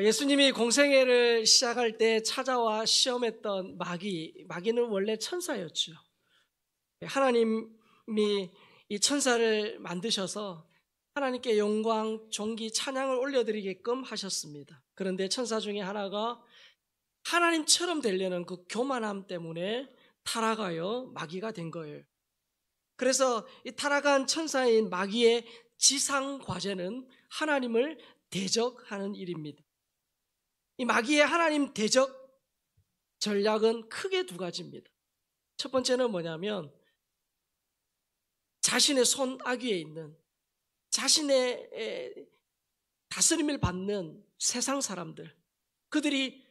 예수님이 공생애를 시작할 때 찾아와 시험했던 마귀는 원래 천사였죠. 하나님이 이 천사를 만드셔서 하나님께 영광, 존귀, 찬양을 올려드리게끔 하셨습니다. 그런데 천사 중에 하나가 하나님처럼 되려는 그 교만함 때문에 타락하여 마귀가 된 거예요. 그래서 이 타락한 천사인 마귀의 지상 과제는 하나님을 대적하는 일입니다. 이 마귀의 하나님 대적 전략은 크게 두 가지입니다. 첫 번째는 뭐냐면 자신의 손 아귀에 있는 자신의 다스림을 받는 세상 사람들, 그들이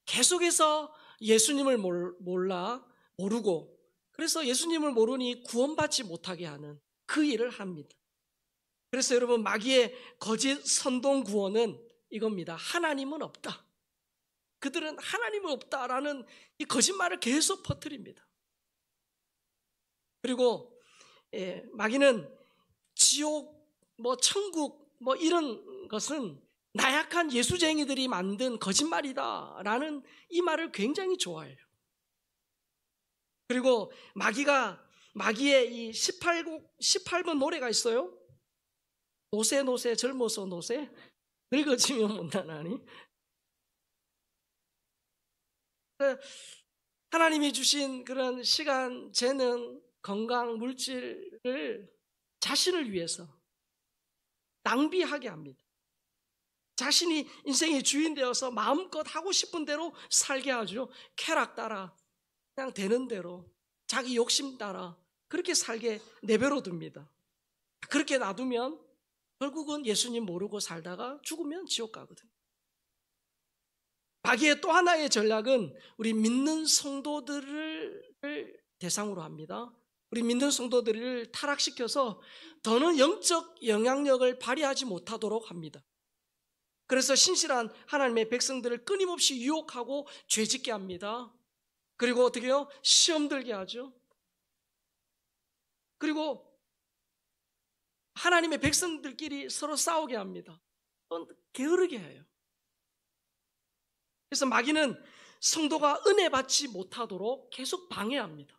계속해서 예수님을 모르고 그래서 예수님을 모르니 구원받지 못하게 하는 그 일을 합니다. 그래서 여러분, 마귀의 거짓 선동 구원은 이겁니다. 하나님은 없다. 그들은 하나님은 없다라는 이 거짓말을 계속 퍼뜨립니다. 그리고 마귀는 지옥, 천국, 이런 것은 나약한 예수쟁이들이 만든 거짓말이다라는 이 말을 굉장히 좋아해요. 그리고 마귀의 이 18번 노래가 있어요. 노세 노세 젊어서 노세 늙어지면 못나나니. 하나님이 주신 그런 시간, 재능, 건강, 물질을 자신을 위해서 낭비하게 합니다. 자신이 인생의 주인 되어서 마음껏 하고 싶은 대로 살게 하죠. 쾌락 따라, 그냥 되는 대로, 자기 욕심 따라 그렇게 살게 내버려 둡니다. 그렇게 놔두면 결국은 예수님 모르고 살다가 죽으면 지옥 가거든요. 마귀의 또 하나의 전략은 우리 믿는 성도들을 대상으로 합니다. 우리 믿는 성도들을 타락시켜서 더는 영적 영향력을 발휘하지 못하도록 합니다. 그래서 신실한 하나님의 백성들을 끊임없이 유혹하고 죄짓게 합니다. 그리고 어떻게 해요? 시험 들게 하죠. 그리고 하나님의 백성들끼리 서로 싸우게 합니다. 또 게으르게 해요. 그래서 마귀는 성도가 은혜 받지 못하도록 계속 방해합니다.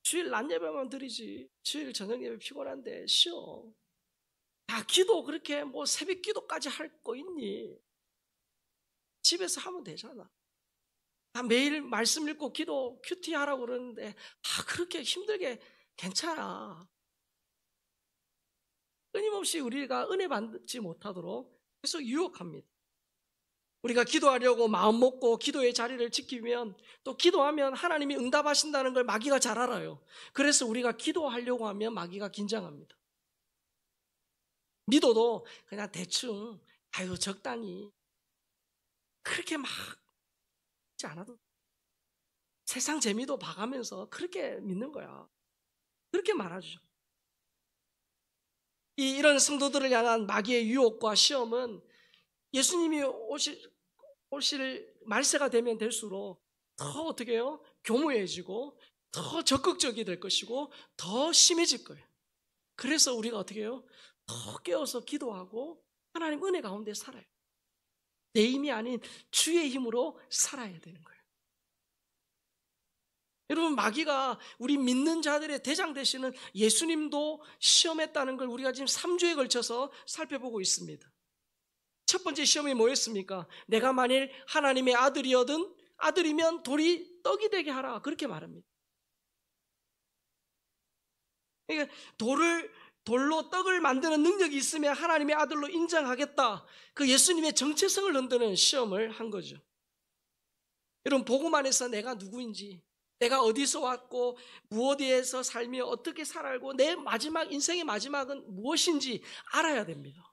주일 낮 예배만 드리지, 주일 저녁 예배 피곤한데 쉬어. 야, 기도 그렇게 새벽 기도까지 할 거 있니? 집에서 하면 되잖아. 매일 말씀 읽고 기도 큐티 하라고 그러는데 그렇게 힘들게 괜찮아. 끊임없이 우리가 은혜 받지 못하도록 계속 유혹합니다. 우리가 기도하려고 마음 먹고 기도의 자리를 지키면 또 기도하면 하나님이 응답하신다는 걸 마귀가 잘 알아요. 그래서 우리가 기도하려고 하면 마귀가 긴장합니다. 믿어도 그냥 대충 적당히 그렇게 막 믿지 않아도 세상 재미도 봐가면서 그렇게 믿는 거야. 그렇게 말하죠. 이런 성도들을 향한 마귀의 유혹과 시험은 예수님이 오실 말세가 되면 될수록 더 어떻게 해요? 교묘해지고 더 적극적이 될 것이고 더 심해질 거예요. 그래서 우리가 어떻게 해요? 더 깨어서 기도하고 하나님 은혜 가운데 살아요. 내 힘이 아닌 주의 힘으로 살아야 되는 거예요. 여러분, 마귀가 우리 믿는 자들의 대장 되시는 예수님도 시험했다는 걸 우리가 지금 3주에 걸쳐서 살펴보고 있습니다. 첫 번째 시험이 뭐였습니까? 내가 만일 하나님의 아들이면 돌이 떡이 되게 하라, 그렇게 말합니다. 그러니까 돌로 떡을 만드는 능력이 있으면 하나님의 아들로 인정하겠다, 그 예수님의 정체성을 흔드는 시험을 한 거죠. 여러분, 복음 안에서 내가 누구인지, 내가 어디서 왔고 무엇에서 살며 어떻게 살아고 내 인생의 마지막은 무엇인지 알아야 됩니다.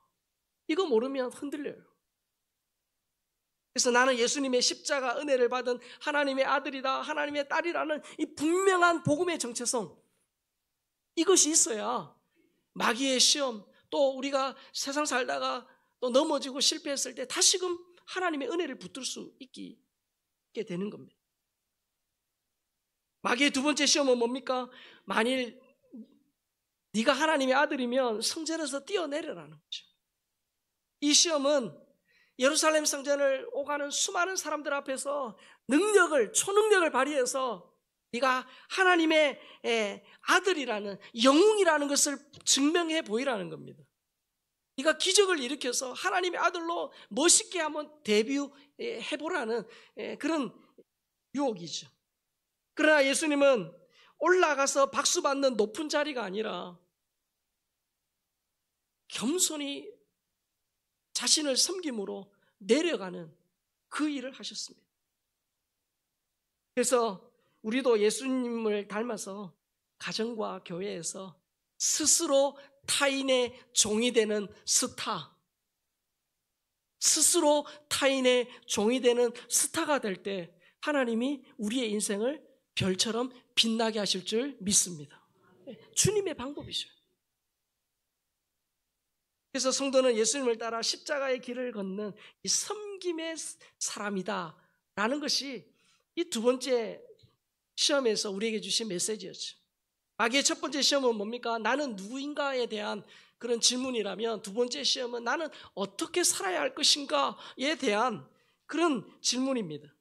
이거 모르면 흔들려요. 그래서 나는 예수님의 십자가 은혜를 받은 하나님의 아들이다, 하나님의 딸이라는 이 분명한 복음의 정체성, 이것이 있어야 마귀의 시험, 또 우리가 세상 살다가 또 넘어지고 실패했을 때 다시금 하나님의 은혜를 붙들 수 있게 되는 겁니다. 마귀의 두 번째 시험은 뭡니까? 만일 네가 하나님의 아들이면 성전에서 뛰어내려라는 거죠. 이 시험은 예루살렘 성전을 오가는 수많은 사람들 앞에서 초능력을 발휘해서 네가 하나님의 아들이라는, 영웅이라는 것을 증명해 보이라는 겁니다. 네가 기적을 일으켜서 하나님의 아들로 멋있게 한번 데뷔해보라는 그런 유혹이죠. 그러나 예수님은 올라가서 박수 받는 높은 자리가 아니라 겸손히 자신을 섬김으로 내려가는 그 일을 하셨습니다. 그래서 우리도 예수님을 닮아서 가정과 교회에서 스스로 타인의 종이 되는 스타, 스스로 타인의 종이 되는 스타가 될 때 하나님이 우리의 인생을 별처럼 빛나게 하실 줄 믿습니다. 주님의 방법이죠. 그래서 성도는 예수님을 따라 십자가의 길을 걷는 이 섬김의 사람이다 라는 것이 이 두 번째 시험에서 우리에게 주신 메시지였죠. 마귀의 첫 번째 시험은 뭡니까? 나는 누구인가에 대한 그런 질문이라면, 두 번째 시험은 나는 어떻게 살아야 할 것인가에 대한 그런 질문입니다.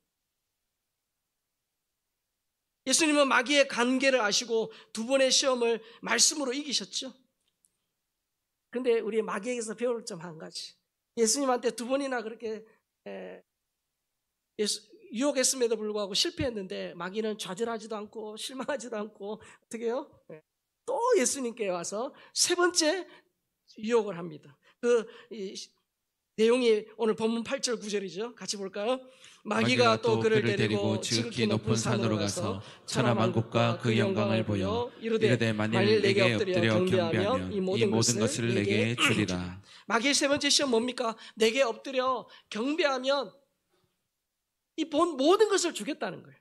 예수님은 마귀의 관계를 아시고 두 번의 시험을 말씀으로 이기셨죠. 그런데 우리 마귀에게서 배울 점 한 가지. 예수님한테 두 번이나 그렇게 유혹했음에도 불구하고 실패했는데 마귀는 좌절하지도 않고 실망하지도 않고 어떻게 해요? 또 예수님께 와서 세 번째 유혹을 합니다. 내용이 오늘 본문 8절 9절이죠. 같이 볼까요? 마귀가 또 그를 데리고 지극히 높은 산으로 가서 천하만국과 그 영광을 보여 이르되 만일 내게 엎드려 경배하면 이 모든 것을 내게 주리라. 마귀의 세 번째 시험 뭡니까? 내게 엎드려 경배하면 이 모든 것을 주겠다는 거예요.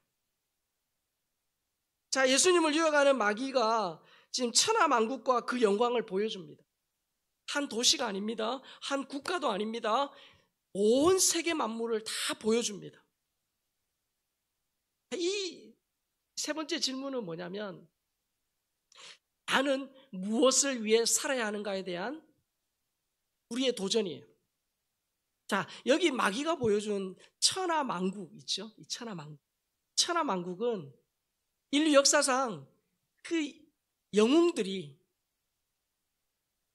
자, 예수님을 유혹하는 마귀가 지금 천하만국과 그 영광을 보여줍니다. 한 도시가 아닙니다. 한 국가도 아닙니다. 온 세계 만물을 다 보여줍니다. 이 세 번째 질문은 뭐냐면, 나는 무엇을 위해 살아야 하는가에 대한 우리의 도전이에요. 자, 여기 마귀가 보여준 천하만국 있죠? 이 천하만국. 천하만국은 인류 역사상 그 영웅들이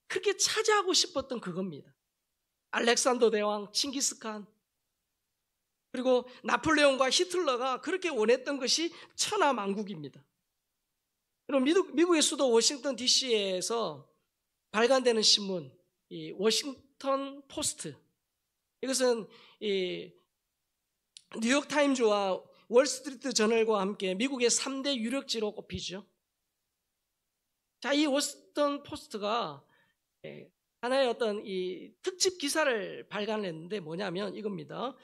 그렇게 차지하고 싶었던 그겁니다. 알렉산더 대왕, 칭기스칸, 그리고 나폴레옹과 히틀러가 그렇게 원했던 것이 천하만국입니다. 그럼 미국의 수도 워싱턴 DC에서 발간되는 신문, 이 워싱턴 포스트, 이것은 이 뉴욕타임즈와 월스트리트 저널과 함께 미국의 3대 유력지로 꼽히죠. 자, 이 워싱턴 포스트가 하나의 어떤 이 특집 기사를 발간했는데 뭐냐면 이겁니다.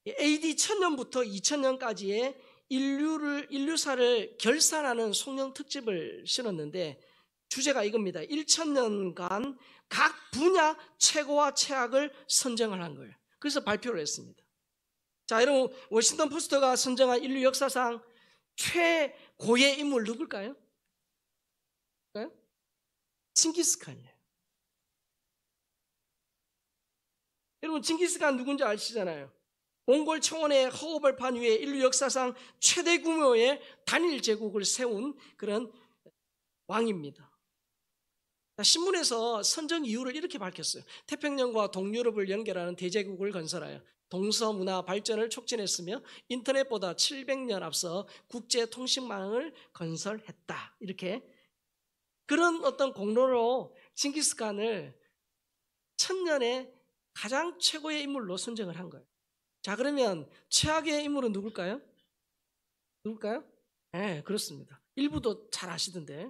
AD 1000년부터 2000년까지의 인류사를 결산하는 송년 특집을 실었는데 주제가 이겁니다. 1000년간 각 분야 최고와 최악을 선정을 한 거예요. 그래서 발표를 했습니다. 자, 여러분, 워싱턴 포스트가 선정한 인류 역사상 최고의 인물 누굴까요? 칭기스칸이에요. 여러분, 칭기스칸 누군지 아시잖아요. 몽골 청원의 허허벌판 위에 인류 역사상 최대 규모의 단일 제국을 세운 그런 왕입니다. 신문에서 선정 이유를 이렇게 밝혔어요. 태평양과 동유럽을 연결하는 대제국을 건설하여 동서문화 발전을 촉진했으며 인터넷보다 700년 앞서 국제통신망을 건설했다. 이렇게 그런 어떤 공로로 칭기스칸을 1000년의 가장 최고의 인물로 선정을 한 거예요. 자, 그러면 최악의 인물은 누굴까요? 네, 그렇습니다. 일부도 잘 아시던데.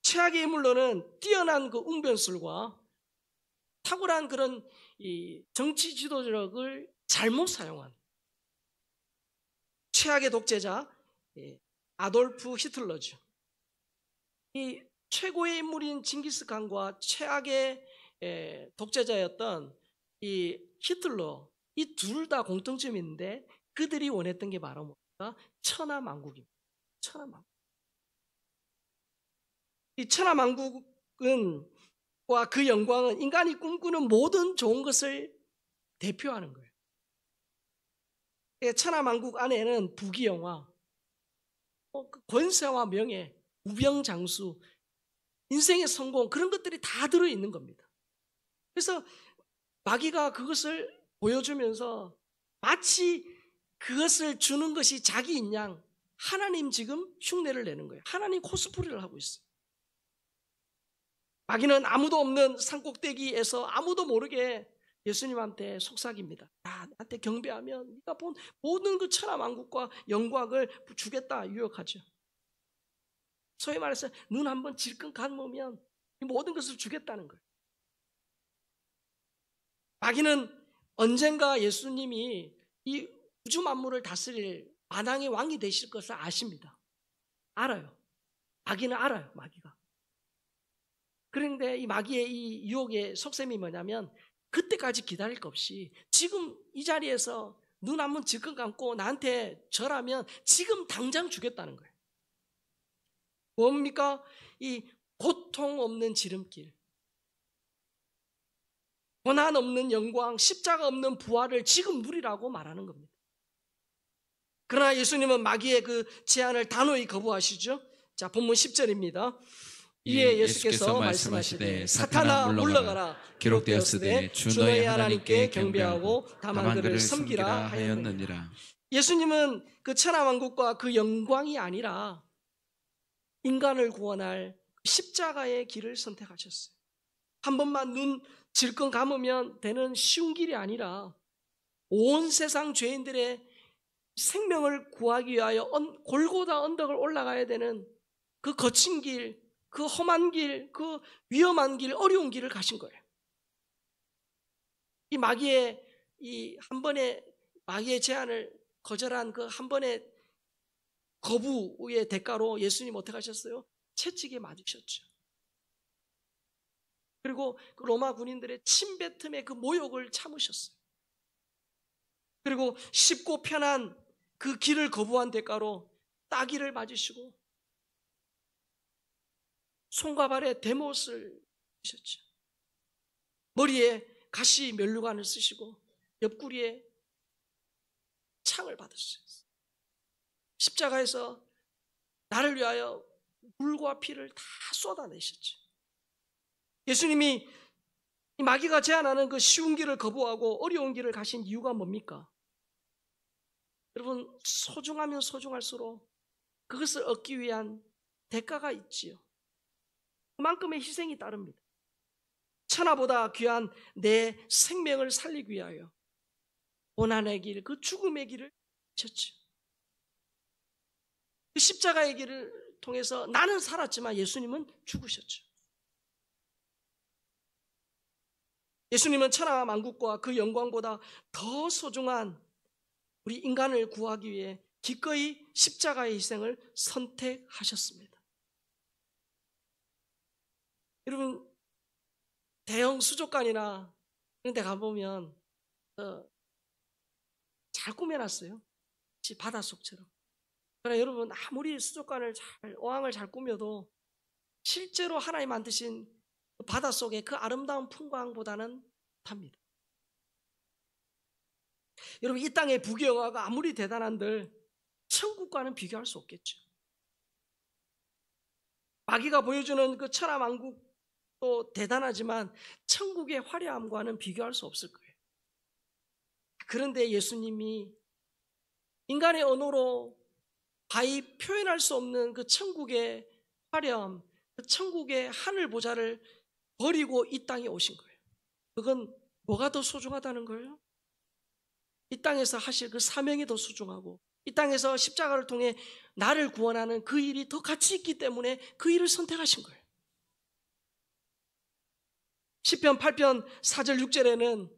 최악의 인물로는 뛰어난 그 웅변술과 탁월한 그런 이 정치 지도력을 잘못 사용한 최악의 독재자 아돌프 히틀러죠. 이 최고의 인물인 칭기스칸과 최악의 독재자였던 이 히틀러, 이 둘 다 공통점이 있는데 그들이 원했던 게 바로 뭡니까? 천하만국입니다. 천하만국. 이 천하만국은 그 영광은 인간이 꿈꾸는 모든 좋은 것을 대표하는 거예요. 천하만국 안에는 부귀영화, 권세와 명예, 우병장수, 인생의 성공, 그런 것들이 다 들어있는 겁니다. 그래서 마귀가 그것을 보여주면서 마치 그것을 주는 것이 자기인 양 하나님 지금 흉내를 내는 거예요. 하나님 코스프레를 하고 있어요. 마귀는 아무도 없는 산꼭대기에서 아무도 모르게 예수님한테 속삭입니다. 야, 나한테 경배하면 네가 본 모든 그 천하만국과 영광을 주겠다 유혹하죠. 소위 말해서 눈 한번 질끈 감으면 이 모든 것을 주겠다는 거예요. 마귀는 언젠가 예수님이 이 우주 만물을 다스릴 만왕의 왕이 되실 것을 아십니다. 알아요. 마귀는 알아요. 마귀가. 그런데 이 마귀의 이 유혹의 속셈이 뭐냐면 그때까지 기다릴 것 없이 지금 이 자리에서 눈 한번 질끈 감고 나한테 절하면 지금 당장 주겠다는 거예요. 뭡니까? 이 고통 없는 지름길, 고난 없는 영광, 십자가 없는 부활을 지금 누리라고 말하는 겁니다. 그러나 예수님은 마귀의 그 제안을 단호히 거부하시죠. 자, 본문 10절입니다. 이에 예수께서 말씀하시되 사탄아 물러가라, 기록되었으되 주 너의 하나님께 경배하고 다만 그를 섬기라 하였느니라. 예수님은 그 천하만국과 그 영광이 아니라 인간을 구원할 십자가의 길을 선택하셨어요. 한 번만 눈 질끈 감으면 되는 쉬운 길이 아니라 온 세상 죄인들의 생명을 구하기 위하여 골고다 언덕을 올라가야 되는 그 거친 길, 그 험한 길, 그 위험한 길, 어려운 길을 가신 거예요. 이 마귀의 이 한 번의 마귀의 제안을 거절한 그 한 번의 거부의 대가로 예수님 어떻게 하셨어요? 채찍에 맞으셨죠. 그리고 그 로마 군인들의 침뱉음의 그 모욕을 참으셨어요. 그리고 쉽고 편한 그 길을 거부한 대가로 따귀를 맞으시고 손과 발에 대못을 쓰셨죠. 머리에 가시 면류관을 쓰시고 옆구리에 창을 받으셨어요. 십자가에서 나를 위하여 물과 피를 다 쏟아내셨죠. 예수님이 마귀가 제안하는 그 쉬운 길을 거부하고 어려운 길을 가신 이유가 뭡니까? 여러분, 소중하면 소중할수록 그것을 얻기 위한 대가가 있지요. 그만큼의 희생이 따릅니다. 천하보다 귀한 내 생명을 살리기 위하여 고난의 길, 그 죽음의 길을 쳤죠. 그 십자가의 길을 통해서 나는 살았지만 예수님은 죽으셨죠. 예수님은 천하만국과 그 영광보다 더 소중한 우리 인간을 구하기 위해 기꺼이 십자가의 희생을 선택하셨습니다. 여러분, 대형 수족관이나 이런 데 가보면 잘 꾸며놨어요. 바닷속처럼. 그러나 여러분, 아무리 수족관을 어항을 잘 꾸며도 실제로 하나님 만드신 바닷속의 그 아름다운 풍광보다는 답니다. 여러분, 이 땅의 부귀영화가 아무리 대단한들 천국과는 비교할 수 없겠죠. 마귀가 보여주는 그 천하만국도 대단하지만 천국의 화려함과는 비교할 수 없을 거예요. 그런데 예수님이 인간의 언어로 바이 표현할 수 없는 그 천국의 화려함, 그 천국의 하늘 보좌를 버리고 이 땅에 오신 거예요. 그건 뭐가 더 소중하다는 거예요? 이 땅에서 하실 그 사명이 더 소중하고 이 땅에서 십자가를 통해 나를 구원하는 그 일이 더 가치 있기 때문에 그 일을 선택하신 거예요. 시편 8편 4절 6절에는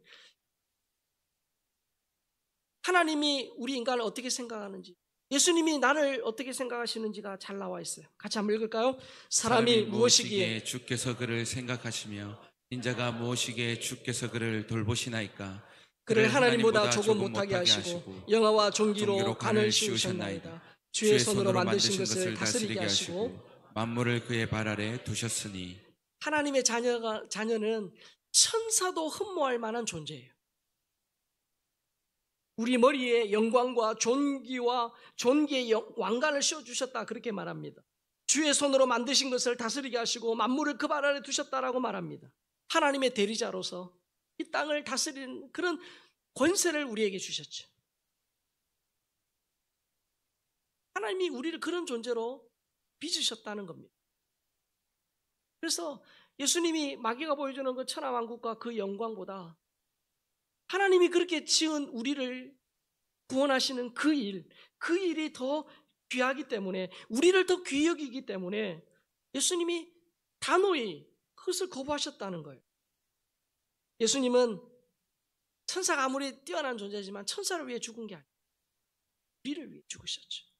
하나님이 우리 인간을 어떻게 생각하는지, 예수님이 나를 어떻게 생각하시는지가 잘 나와 있어요. 같이 한번 읽을까요? 사람이 무엇이기에 주께서 그를 생각하시며 인자가 무엇이기에 주께서 그를 돌보시나이까. 그를 하나님보다 조금 못하게 하시고 영화와 종기로 간을 씌우셨나이다. 주의 손으로 만드신 것을 다스리게 하시고 만물을 그의 발 아래 두셨으니. 하나님의 자녀는 천사도 흠모할 만한 존재예요. 우리 머리에 영광과 존귀와 존귀의 왕관을 씌워주셨다 그렇게 말합니다. 주의 손으로 만드신 것을 다스리게 하시고 만물을 그 발 아래 두셨다라고 말합니다. 하나님의 대리자로서 이 땅을 다스리는 그런 권세를 우리에게 주셨죠. 하나님이 우리를 그런 존재로 빚으셨다는 겁니다. 그래서 예수님이 마귀가 보여주는 그 천하만국과 그 영광보다 하나님이 그렇게 지은 우리를 구원하시는 그 일이 더 귀하기 때문에, 우리를 더 귀히 여기기 때문에 예수님이 단호히 그것을 거부하셨다는 거예요. 예수님은 천사가 아무리 뛰어난 존재지만 천사를 위해 죽은 게 아니에요. 우리를 위해 죽으셨죠.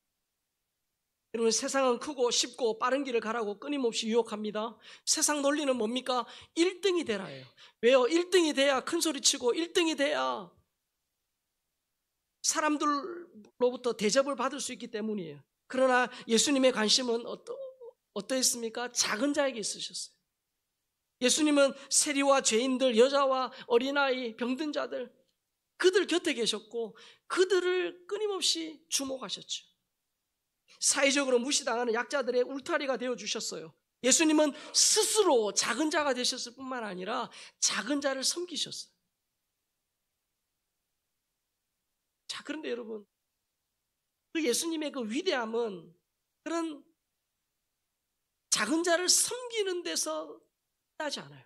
여러분, 세상은 크고 쉽고 빠른 길을 가라고 끊임없이 유혹합니다. 세상 논리는 뭡니까? 1등이 되라예요. 왜요? 1등이 돼야 큰 소리치고 1등이 돼야 사람들로부터 대접을 받을 수 있기 때문이에요. 그러나 예수님의 관심은 어떠했습니까? 작은 자에게 있으셨어요. 예수님은 세리와 죄인들, 여자와 어린아이, 병든 자들, 그들 곁에 계셨고 그들을 끊임없이 주목하셨죠. 사회적으로 무시당하는 약자들의 울타리가 되어주셨어요. 예수님은 스스로 작은 자가 되셨을 뿐만 아니라 작은 자를 섬기셨어요. 자, 그런데 여러분, 그 예수님의 그 위대함은 그런 작은 자를 섬기는 데서 끝나지 않아요.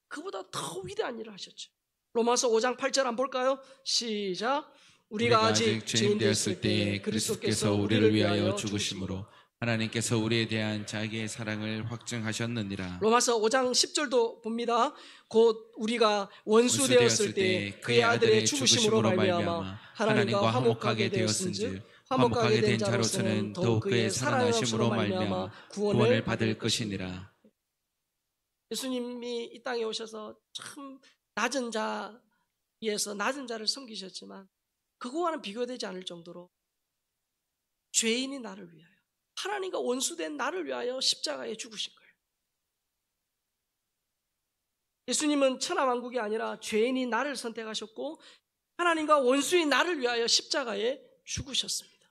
그보다 더 위대한 일을 하셨죠. 로마서 5장 8절 한번 볼까요? 시작. 우리가 아직 죄인 되었을 때에 그리스도께서 우리를 위하여 죽으심으로 하나님께서 우리에 대한 자기의 사랑을 확증하셨느니라. 로마서 5장 10절도 봅니다. 곧 우리가 원수 되었을 때 그의 아들의 죽으심으로 말미암아 하나님과 화목하게 되었은즉 화목하게 된 자로서는 더욱 그의 살아나심으로 말미암아 구원을 받을 것이니라. 예수님이 이 땅에 오셔서 참 낮은 자에서 낮은 자를 섬기셨지만 그거와는 비교되지 않을 정도로 죄인이 나를 위하여, 하나님과 원수된 나를 위하여 십자가에 죽으신 거예요. 예수님은 천하만국이 아니라 죄인이 나를 선택하셨고 하나님과 원수인 나를 위하여 십자가에 죽으셨습니다.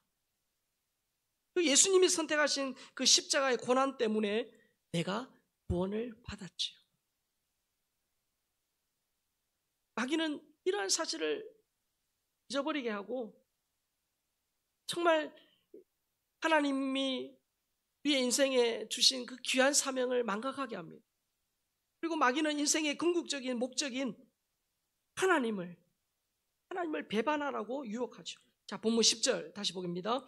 그 예수님이 선택하신 그 십자가의 고난 때문에 내가 구원을 받았지요. 마귀는 이러한 사실을 잊어버리게 하고 정말 하나님이 우리의 인생에 주신 그 귀한 사명을 망각하게 합니다. 그리고 마귀는 인생의 궁극적인 목적인 하나님을 배반하라고 유혹하죠. 자, 본문 10절 다시 보겠습니다.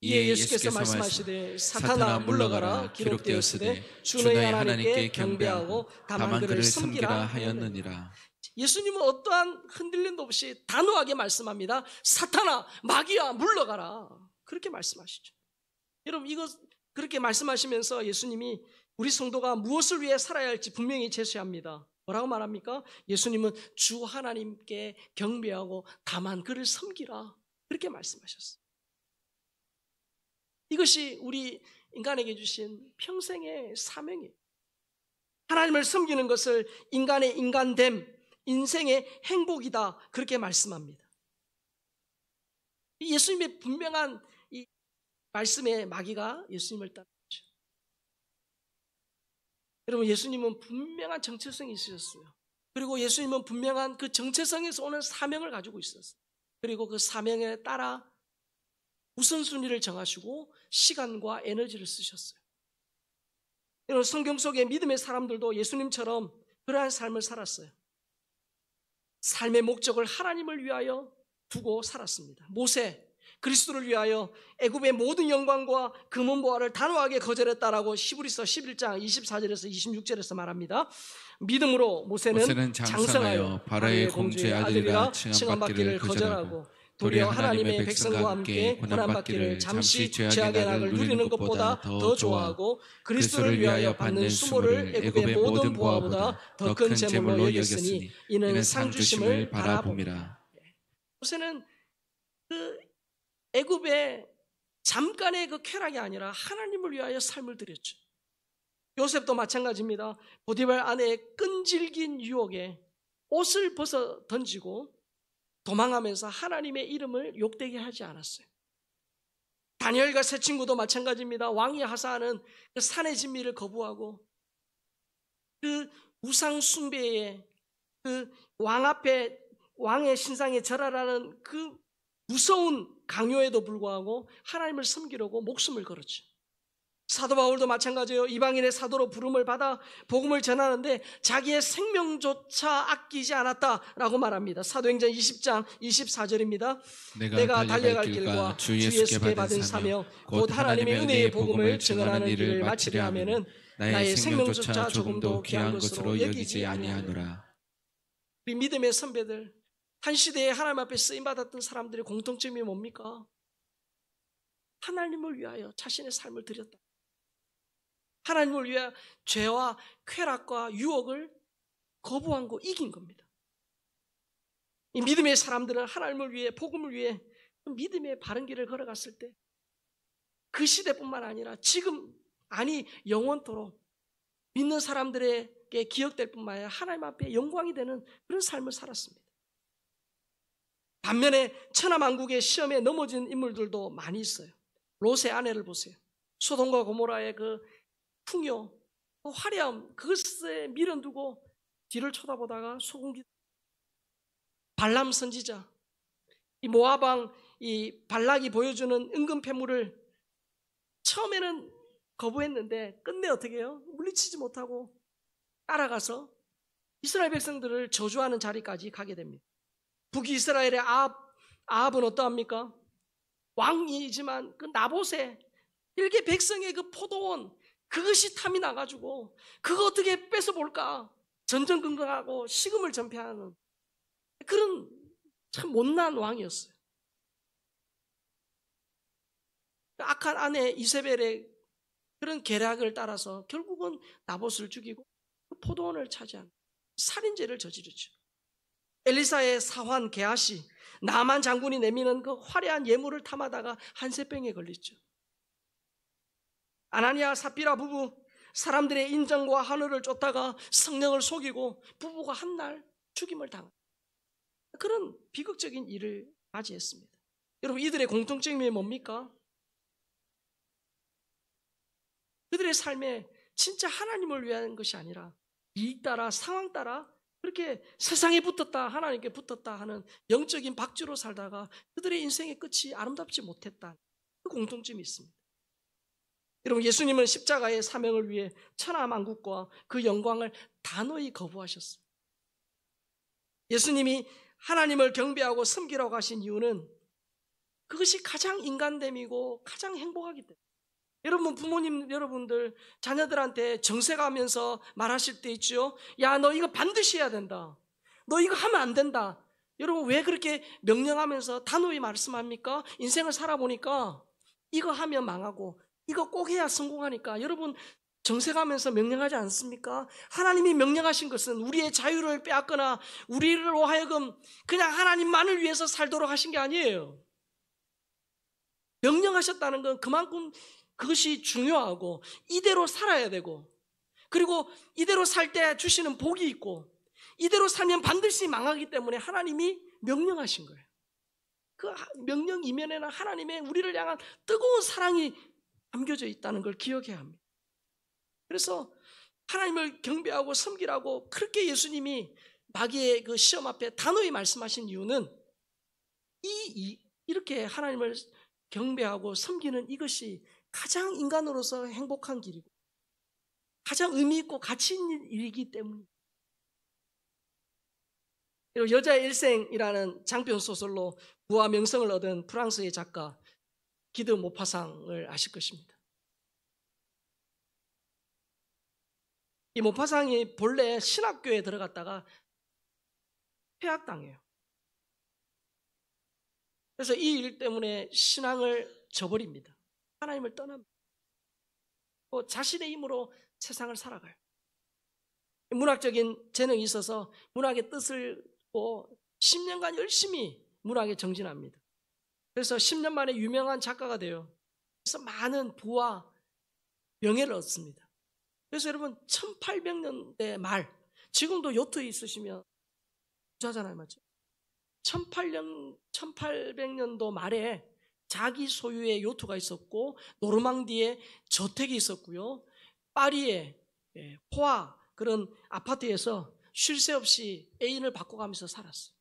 이에 예수께서 말씀하시되 사탄아 물러가라, 기록되었으되 주 너희 하나님께 경배하고 다만 그를 섬기라 하였느니라. 예수님은 어떠한 흔들림도 없이 단호하게 말씀합니다. 사탄아, 마귀야, 물러가라. 그렇게 말씀하시죠. 여러분, 이거 그렇게 말씀하시면서 예수님이 우리 성도가 무엇을 위해 살아야 할지 분명히 제시합니다. 뭐라고 말합니까? 예수님은 주 하나님께 경배하고 다만 그를 섬기라. 그렇게 말씀하셨어요. 이것이 우리 인간에게 주신 평생의 사명이에요. 하나님을 섬기는 것을 인간의 인간됨, 인생의 행복이다, 그렇게 말씀합니다. 예수님의 분명한 이 말씀에 마귀가 예수님을 따랐죠. 여러분, 예수님은 분명한 정체성이 있으셨어요. 그리고 예수님은 분명한 그 정체성에서 오는 사명을 가지고 있었어요. 그리고 그 사명에 따라 우선순위를 정하시고 시간과 에너지를 쓰셨어요. 여러분, 성경 속의 믿음의 사람들도 예수님처럼 그러한 삶을 살았어요. 삶의 목적을 하나님을 위하여 두고 살았습니다. 모세, 그리스도를 위하여 애굽의 모든 영광과 금은보화를 단호하게 거절했다라고 히브리서 11장 24절에서 26절에서 말합니다. 믿음으로 모세는 장성하여 바로의 공주의 아들이라 칭함받기를 거절하고 도리어 하나님의 백성과 함께 고난받기를 잠시 죄악의 낙을 누리는 것보다 더 좋아하고 그리스도를 위하여 받는 수모를 애굽의 모든 보화보다 더 큰 재물로 여겼으니 이는 상 주심을 바라봅니다. 모세는 그 애굽의 잠깐의 그 쾌락이 아니라 하나님을 위하여 삶을 드렸죠. 요셉도 마찬가지입니다. 보디발 아내의 끈질긴 유혹에 옷을 벗어 던지고 도망하면서 하나님의 이름을 욕되게 하지 않았어요. 다니엘과 세 친구도 마찬가지입니다. 왕이 하사하는 그 산의 진미를 거부하고 그 우상 숭배에 그 왕 앞에 왕의 신상에 절하라는 그 무서운 강요에도 불구하고 하나님을 섬기려고 목숨을 걸었죠. 사도 바울도 마찬가지예요. 이방인의 사도로 부름을 받아 복음을 전하는데 자기의 생명조차 아끼지 않았다라고 말합니다. 사도행전 20장 24절입니다. 내가 달려갈 길과 주 예수께 받은 사명 곧 하나님의 은혜의 복음을 증언하는 일을 마치려 하면은 나의 생명조차 조금도 귀한 것으로 여기지 아니하노라. 우리 믿음의 선배들, 한 시대에 하나님 앞에 쓰임받았던 사람들의 공통점이 뭡니까? 하나님을 위하여 자신의 삶을 드렸다. 하나님을 위해 죄와 쾌락과 유혹을 거부한 거 이긴 겁니다. 이 믿음의 사람들은 하나님을 위해 복음을 위해 믿음의 바른 길을 걸어갔을 때 그 시대뿐만 아니라 지금 아니 영원토록 믿는 사람들에게 기억될 뿐만 아니라 하나님 앞에 영광이 되는 그런 삶을 살았습니다. 반면에 천하만국의 시험에 넘어진 인물들도 많이 있어요. 롯의 아내를 보세요. 소돔과 고모라의 그 풍요, 그 화려함, 그것에 밀어두고 뒤를 쳐다보다가 소금기. 발람 선지자, 이 모압왕 이 발락이 보여주는 은근 패물을 처음에는 거부했는데 끝내 어떻게 해요? 물리치지 못하고 따라가서 이스라엘 백성들을 저주하는 자리까지 가게 됩니다. 북이스라엘의 아합은 어떠합니까? 왕이지만 그 나봇의 일개 백성의 그 포도원, 그것이 탐이 나가지고 그거 어떻게 뺏어볼까 전전긍긍하고 식음을 전폐하는 그런 참 못난 왕이었어요. 악한 아내 이세벨의 그런 계략을 따라서 결국은 나봇을 죽이고 그 포도원을 차지한 살인죄를 저지르죠. 엘리사의 사환 게하시, 나만 장군이 내미는 그 화려한 예물을 탐하다가 한세병에 걸렸죠. 아나니아 삽비라 부부, 사람들의 인정과 환호를 쫓다가 성령을 속이고 부부가 한날 죽임을 당한 그런 비극적인 일을 맞이했습니다. 여러분, 이들의 공통점이 뭡니까? 그들의 삶에 진짜 하나님을 위한 것이 아니라 이익 따라 상황 따라 그렇게 세상에 붙었다 하나님께 붙었다 하는 영적인 박쥐로 살다가 그들의 인생의 끝이 아름답지 못했다. 그 공통점이 있습니다. 여러분, 예수님은 십자가의 사명을 위해 천하만국과 그 영광을 단호히 거부하셨습니다. 예수님이 하나님을 경배하고 섬기라고 하신 이유는 그것이 가장 인간됨이고 가장 행복하기 때문에. 여러분, 부모님 여러분들 자녀들한테 정색하면서 말하실 때 있죠. 야, 너 이거 반드시 해야 된다. 너 이거 하면 안 된다. 여러분, 왜 그렇게 명령하면서 단호히 말씀합니까? 인생을 살아보니까 이거 하면 망하고 이거 꼭 해야 성공하니까 여러분 정색하면서 명령하지 않습니까? 하나님이 명령하신 것은 우리의 자유를 빼앗거나 우리로 하여금 그냥 하나님만을 위해서 살도록 하신 게 아니에요. 명령하셨다는 건 그만큼 그것이 중요하고 이대로 살아야 되고, 그리고 이대로 살 때 주시는 복이 있고 이대로 살면 반드시 망하기 때문에 하나님이 명령하신 거예요. 그 명령 이면에는 하나님의 우리를 향한 뜨거운 사랑이 담겨져 있다는 걸 기억해야 합니다. 그래서 하나님을 경배하고 섬기라고 그렇게 예수님이 마귀의 그 시험 앞에 단호히 말씀하신 이유는 이렇게 하나님을 경배하고 섬기는 이것이 가장 인간으로서 행복한 길이고 가장 의미 있고 가치 있는 일이기 때문입니다. 여자의 일생이라는 장편 소설로 부와 명성을 얻은 프랑스의 작가 기드 모파상을 아실 것입니다. 이 모파상이 본래 신학교에 들어갔다가 폐학당해요. 그래서 이 일 때문에 신앙을 저버립니다. 하나님을 떠납니다. 또 자신의 힘으로 세상을 살아가요. 문학적인 재능이 있어서 문학의 뜻을 보 10년간 열심히 문학에 정진합니다. 그래서 10년 만에 유명한 작가가 돼요. 그래서 많은 부와 명예를 얻습니다. 그래서 여러분 1800년대 말, 지금도 요트 있으시면 부자잖아요, 맞죠? 1800년도 말에 자기 소유의 요트가 있었고 노르망디에 저택이 있었고요. 파리에 포아 그런 아파트에서 쉴 새 없이 애인을 바꿔가면서 살았어요.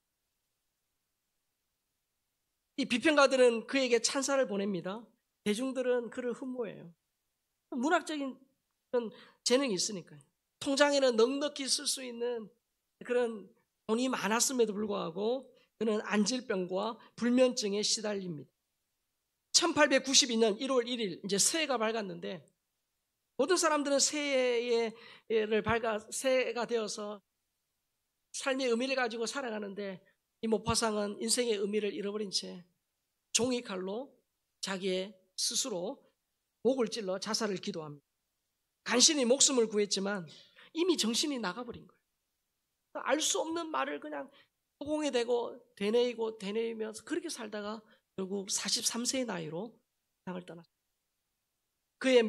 이 비평가들은 그에게 찬사를 보냅니다. 대중들은 그를 흠모해요. 문학적인 그런 재능이 있으니까요. 통장에는 넉넉히 쓸 수 있는 그런 돈이 많았음에도 불구하고 그는 안질병과 불면증에 시달립니다. 1892년 1월 1일 이제 새해가 밝았는데 모든 사람들은 새해가 되어서 삶의 의미를 가지고 살아가는데 이 모파상은 인생의 의미를 잃어버린 채 종이칼로 자기의 스스로 목을 찔러 자살을 기도합니다. 간신히 목숨을 구했지만 이미 정신이 나가버린 거예요. 알 수 없는 말을 그냥 허공에 대고 되뇌이면서 그렇게 살다가 결국 43세의 나이로 세상을 떠났습니다. 그의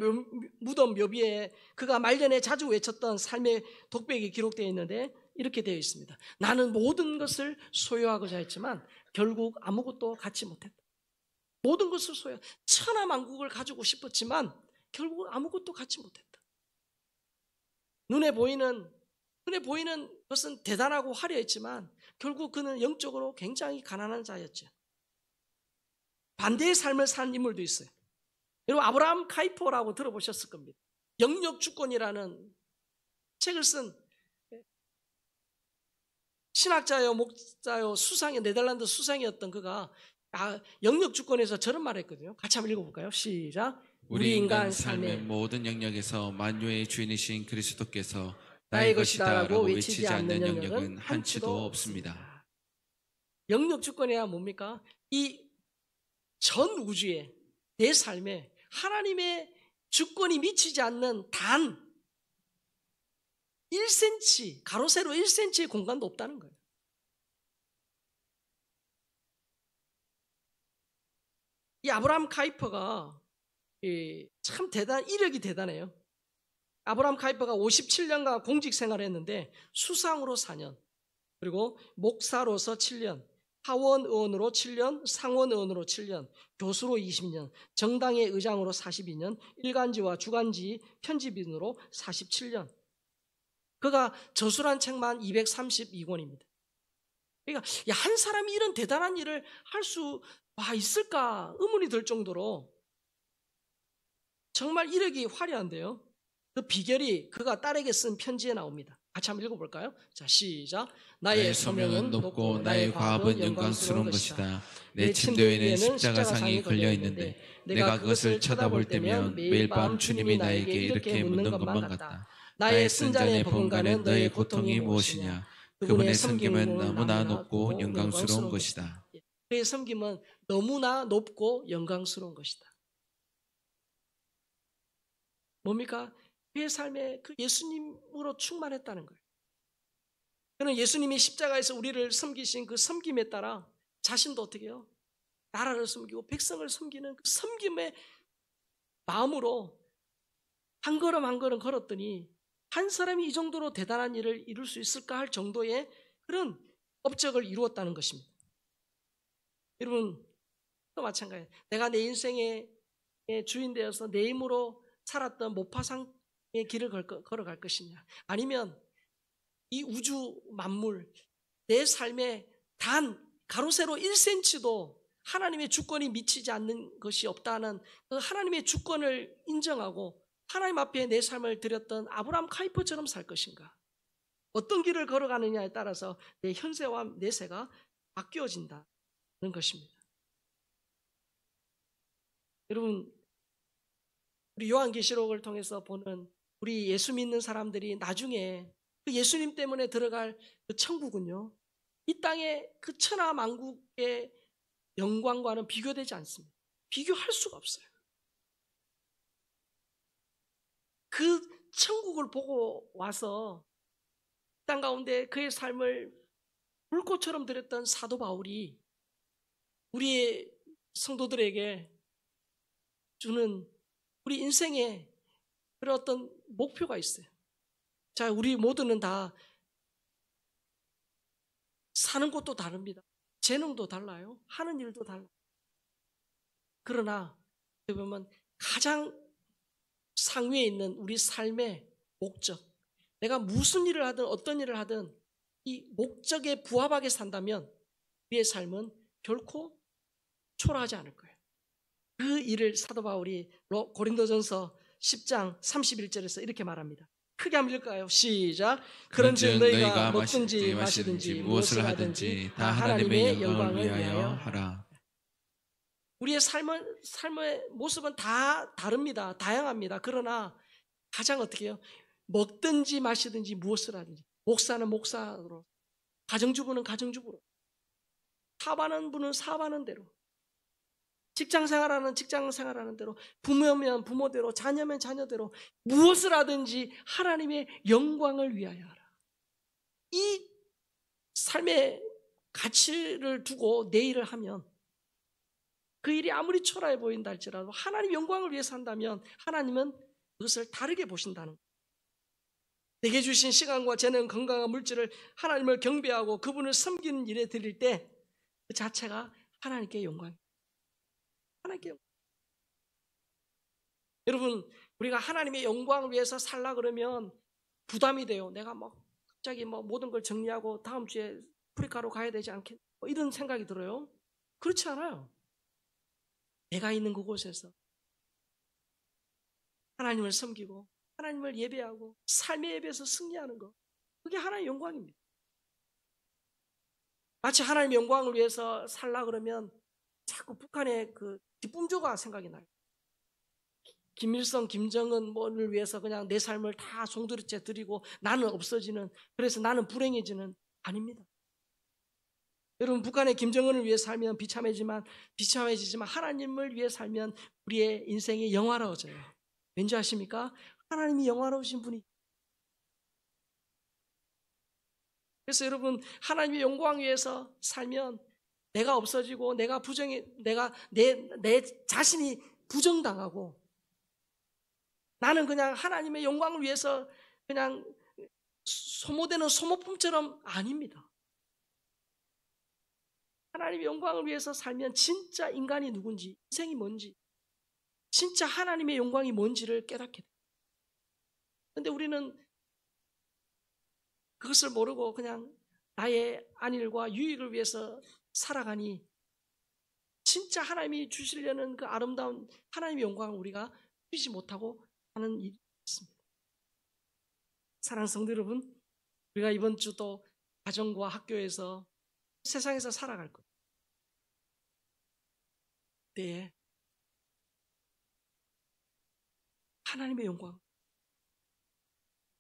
무덤 묘비에 그가 말년에 자주 외쳤던 삶의 독백이 기록되어 있는데 이렇게 되어 있습니다. 나는 모든 것을 소유하고자 했지만 결국 아무것도 갖지 못했다. 모든 것을 천하만국을 가지고 싶었지만 결국 아무것도 갖지 못했다. 눈에 보이는 것은 대단하고 화려했지만 결국 그는 영적으로 굉장히 가난한 자였죠. 반대의 삶을 산 인물도 있어요. 여러분 아브라함 카이퍼라고 들어보셨을 겁니다. 영역주권이라는 책을 쓴 신학자요 목자요 수상의 네덜란드 수상이었던 그가 영역주권에서 저런 말을 했거든요. 같이 한번 읽어볼까요? 시작. 우리 인간 삶의 모든 영역에서 만유의 주인이신 그리스도께서 나의 나의 것이다라고 외치지 않는 영역은 한치도 없습니다. 영역주권이야 뭡니까? 이 전 우주에 내 삶에 하나님의 주권이 미치지 않는 단 1cm, 가로 세로 1cm의 공간도 없다는 거예요. 이 아브라함 카이퍼가 참 이력이 대단해요. 아브라함 카이퍼가 57년간 공직 생활을 했는데 수상으로 4년, 그리고 목사로서 7년, 하원의원으로 7년, 상원의원으로 7년, 교수로 20년, 정당의 의장으로 42년, 일간지와 주간지 편집인으로 47년. 그가 저술한 책만 232권입니다. 그러니까 한 사람이 이런 대단한 일을 할 수 있을까 의문이 들 정도로 정말 이력이 화려한데요. 그 비결이 그가 딸에게 쓴 편지에 나옵니다. 같이 한번 읽어볼까요? 자, 시작. 나의 소명은 높고 나의 과업은 영광스러운 것이다. 내 침대 위에는 십자가상이 걸려있는데 내가 그것을 쳐다볼 때면 매일 밤 주님이 나에게 이렇게 묻는 것만 같다. 나의 쓴잔의 버금가는 너의 고통이 무엇이냐? 그분의 섬김은 너무나 높고 영광스러운 것이다. 그의 섬김은 너무나 높고 영광스러운 것이다. 뭡니까? 그의 삶에 그 예수님으로 충만했다는 거예요. 그는 예수님이 십자가에서 우리를 섬기신 그 섬김에 따라 자신도 어떻게 해요? 나라를 섬기고 백성을 섬기는 그 섬김의 마음으로 한 걸음 한 걸음 걸었더니 한 사람이 이 정도로 대단한 일을 이룰 수 있을까 할 정도의 그런 업적을 이루었다는 것입니다. 여러분 또 마찬가지예요. 내가 내 인생의 주인 되어서 내 힘으로 살았던 모파상의 길을 걸어갈 것이냐, 아니면 이 우주 만물 내 삶에 단 가로 세로 1cm도 하나님의 주권이 미치지 않는 것이 없다는 그 하나님의 주권을 인정하고 하나님 앞에 내 삶을 드렸던 아브라함 카이퍼처럼 살 것인가? 어떤 길을 걸어가느냐에 따라서 내 현세와 내세가 바뀌어진다는 것입니다. 여러분 우리 요한계시록을 통해서 보는 우리 예수 믿는 사람들이 나중에 그 예수님 때문에 들어갈 그 천국은요, 이 땅의 그 천하만국의 영광과는 비교되지 않습니다. 비교할 수가 없어요. 그 천국을 보고 와서 땅 가운데 그의 삶을 불꽃처럼 드렸던 사도 바울이 우리의 성도들에게 주는 우리 인생에 그런 어떤 목표가 있어요. 자, 우리 모두는 다 사는 곳도 다릅니다. 재능도 달라요. 하는 일도 달라요. 그러나 어떻게 보면 가장 상위에 있는 우리 삶의 목적, 내가 무슨 일을 하든 어떤 일을 하든 이 목적에 부합하게 산다면 우리의 삶은 결코 초라하지 않을 거예요. 그 일을 사도 바울이 고린도전서 10장 31절에서 이렇게 말합니다. 크게 한번 읽을까요? 시작. 그런즉 너희가 먹든지 마시든지 무엇을 하든지 다 하나님의 영광을 위하여 하라. 우리의 삶의 모습은 다 다릅니다. 다양합니다. 그러나 가장 어떻게 해요? 먹든지 마시든지 무엇을 하든지, 목사는 목사로, 가정주부는 가정주부로, 사업하는 분은 사업하는 대로, 직장생활하는 직장생활하는 대로, 부모면 부모대로, 자녀면 자녀대로 무엇을 하든지 하나님의 영광을 위하여 하라. 이 삶의 가치를 두고 내 일을 하면 그 일이 아무리 초라해 보인다 할지라도 하나님 영광을 위해서 한다면 하나님은 그것을 다르게 보신다는 거예요. 내게 주신 시간과 재능, 건강한 물질을 하나님을 경배하고 그분을 섬기는 일에 드릴 때 그 자체가 하나님께 영광입니다. 하나님께 영광. 여러분, 우리가 하나님의 영광을 위해서 살라 그러면 부담이 돼요. 내가 갑자기 모든 걸 정리하고 다음 주에 아프리카로 가야 되지 않겠나, 이런 생각이 들어요. 그렇지 않아요. 내가 있는 그곳에서 하나님을 섬기고 하나님을 예배하고 삶의 예배에서 승리하는 것, 그게 하나님의 영광입니다. 마치 하나님의 영광을 위해서 살라 그러면 자꾸 북한의 그 기쁨조가 생각이 나요. 김일성, 김정은을 위해서 그냥 내 삶을 다 송두리째 드리고 나는 없어지는, 그래서 나는 불행해지는, 아닙니다. 여러분, 북한의 김정은을 위해 살면 비참해지지만 하나님을 위해 살면 우리의 인생이 영화로워져요. 왠지 아십니까? 하나님이 영화로우신 분이. 그래서 여러분, 하나님의 영광 위해서 살면 내가 없어지고 내가 내 자신이 부정당하고 나는 그냥 하나님의 영광을 위해서 그냥 소모되는 소모품처럼, 아닙니다. 하나님의 영광을 위해서 살면 진짜 인간이 누군지, 인생이 뭔지, 진짜 하나님의 영광이 뭔지를 깨닫게 돼요. 그런데 우리는 그것을 모르고 그냥 나의 안일과 유익을 위해서 살아가니 진짜 하나님이 주시려는 그 아름다운 하나님의 영광을 우리가 누리지 못하고 하는 일이 있습니다. 사랑하는 성도 여러분, 우리가 이번 주도 가정과 학교에서 세상에서 살아갈 거예요. 그때에 하나님의 영광,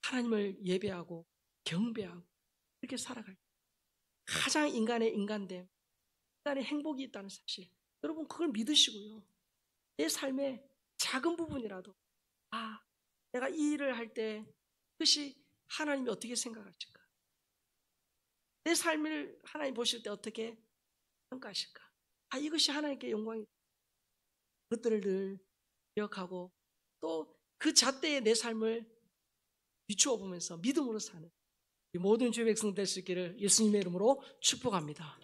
하나님을 예배하고 경배하고 이렇게 살아갈 거예요. 가장 인간의 인간됨, 인간의 행복이 있다는 사실, 여러분 그걸 믿으시고요. 내 삶의 작은 부분이라도 내가 이 일을 할 때 그것이 하나님이 어떻게 생각하실까? 내 삶을 하나님 보실 때 어떻게 평가하실까? 이것이 하나님께 영광이, 그것들을 늘 기억하고 또 그 잣대에 내 삶을 비추어 보면서 믿음으로 사는 모든 주의 백성 될 수 있기를 예수님의 이름으로 축복합니다.